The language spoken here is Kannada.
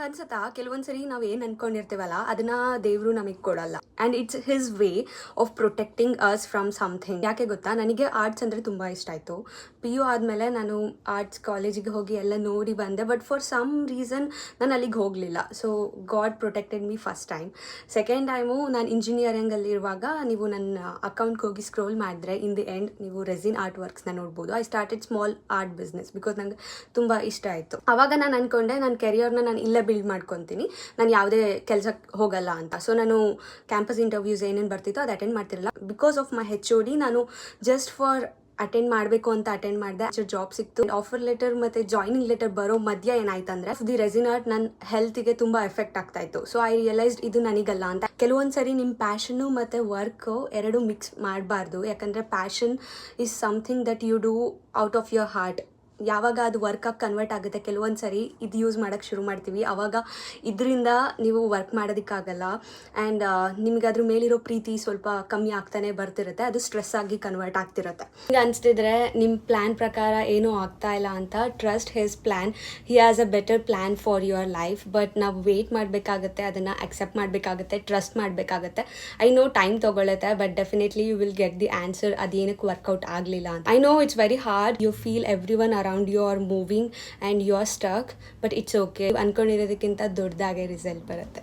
ಅನ್ಸತ್ತಾ ಕೆಲವೊಂದ್ಸರಿ ನಾವು ಏನು ಅನ್ಕೊಂಡಿರ್ತೀವಲ್ಲ ಅದನ್ನ ದೇವರು ನಮಗೆ ಕೊಡಲ್ಲ. And it's his way of protecting us from something. ಯಾಕೆ ಗೊತ್ತಾ, ನನಗೆ ಆರ್ಟ್ಸ್ ಅಂದರೆ ತುಂಬ ಇಷ್ಟ ಆಯಿತು. PU ಆದಮೇಲೆ ನಾನು ಆರ್ಟ್ಸ್ ಕಾಲೇಜಿಗೆ ಹೋಗಿ ಎಲ್ಲ ನೋಡಿ ಬಂದೆ. ಬಟ್ ಫಾರ್ ಸಮ್ ರೀಸನ್ ನಾನು ಅಲ್ಲಿಗೆ ಹೋಗಲಿಲ್ಲ. So god protected me first time. Second time ನಾನು ಇಂಜಿನಿಯರಿಂಗಲ್ಲಿರುವಾಗ ನೀವು ನನ್ನ ಅಕೌಂಟ್ಗೆ ಹೋಗಿ ಸ್ಕ್ರೋಲ್ ಮಾಡಿದ್ರೆ ಇನ್ ದಿ ಎಂಡ್ ನೀವು ರೆಸಿನ್ ಆರ್ಟ್ ವರ್ಕ್ಸ್ನ ನೋಡ್ಬೋದು. I started small art business because ನಂಗೆ ತುಂಬ ಇಷ್ಟ ಆಯಿತು. ಆವಾಗ ನಾನು ಅಂದ್ಕೊಂಡೆ ನನ್ನ ಕೆರಿಯರ್ನ ನಾನು ಇಲ್ಲೇ ಬಿಲ್ಡ್ ಮಾಡ್ಕೊತೀನಿ, ನಾನು ಯಾವುದೇ ಕೆಲಸಕ್ಕೆ ಹೋಗಲ್ಲ ಅಂತ. ಸೊ ನಾನು ಕ್ಯಾಂಪಸ್ ಇಂಟರ್ವ್ಯೂಸ್ ಏನೇನು ಬರ್ತಿತ್ತು ಅದು ಅಟೆಂಡ್ ಮಾಡ್ತಿರಲಿಲ್ಲ. ಬಿಕಾಸ್ ಆಫ್ ಮೈ HOD ನಾನು ಜಸ್ಟ್ ಫಾರ್ ಅಟೆಂಡ್ ಮಾಡಬೇಕು ಅಂತ ಅಟೆಂಡ್ ಮಾಡಿದೆ. ಜಾಬ್ ಸಿಕ್ತು. ಆಫರ್ ಲೆಟರ್ ಮತ್ತು ಜಾಯ್ನಿಂಗ್ ಲೆಟರ್ ಬರೋ ಮಧ್ಯ ಏನಾಯ್ತಂದ್ರೆ ದಿ ರೆಸಿನ್ ಆರ್ಟ್ ನನ್ನ ಹೆಲ್ತಿಗೆ ತುಂಬ ಎಫೆಕ್ಟ್ ಆಗ್ತಾ ಇತ್ತು. ಸೊ ಐ ರಿಯಲೈಸ್ಡ್ ಇದು ನನಗಲ್ಲ ಅಂತ. ಕೆಲವೊಂದ್ಸರಿ ನಿಮ್ಮ ಪ್ಯಾಷನ್ನು ಮತ್ತು ವರ್ಕು ಎರಡು ಮಿಕ್ಸ್ ಮಾಡಬಾರ್ದು. ಯಾಕಂದರೆ passion is something that you do out of your heart. ಯಾವಾಗ ಅದು ವರ್ಕಾಗಿ ಕನ್ವರ್ಟ್ ಆಗುತ್ತೆ, ಕೆಲವೊಂದು ಸರಿ ಇದು ಯೂಸ್ ಮಾಡೋಕ್ಕೆ ಶುರು ಮಾಡ್ತೀವಿ, ಆವಾಗ ಇದರಿಂದ ನೀವು ವರ್ಕ್ ಮಾಡೋದಕ್ಕಾಗಲ್ಲ. ಆ್ಯಂಡ್ ನಿಮ್ಗೆ ಅದ್ರ ಮೇಲಿರೋ ಪ್ರೀತಿ ಸ್ವಲ್ಪ ಕಮ್ಮಿ ಆಗ್ತಾನೆ ಬರ್ತಿರುತ್ತೆ, ಅದು ಸ್ಟ್ರೆಸ್ ಆಗಿ ಕನ್ವರ್ಟ್ ಆಗ್ತಿರುತ್ತೆ. ಹಿಂಗೆ ಅನಿಸ್ತಿದ್ರೆ ನಿಮ್ಮ ಪ್ಲ್ಯಾನ್ ಪ್ರಕಾರ ಏನೂ ಆಗ್ತಾ ಇಲ್ಲ ಅಂತ, trust his plan. He has a better plan for your life. But ನಾವು ವೆಯ್ಟ್ ಮಾಡಬೇಕಾಗತ್ತೆ, ಅದನ್ನು ಅಕ್ಸೆಪ್ಟ್ ಮಾಡಬೇಕಾಗತ್ತೆ, ಟ್ರಸ್ಟ್ ಮಾಡಬೇಕಾಗತ್ತೆ. ಐ ನೋ ಟೈಮ್ ತೊಗೊಳುತ್ತೆ, but definitely you will get the answer ಅದೇನಕ್ಕೆ ವರ್ಕೌಟ್ ಆಗಲಿಲ್ಲ ಅಂತ. I know it's very hard. You feel everyone around you are moving and you are stuck, but it's okay. ಅನ್ಕೊಂಡಿರೋದಕ್ಕಿಂತ ದೊಡ್ಡದಾಗೆ ರಿಸಲ್ಟ್ ಬರುತ್ತೆ.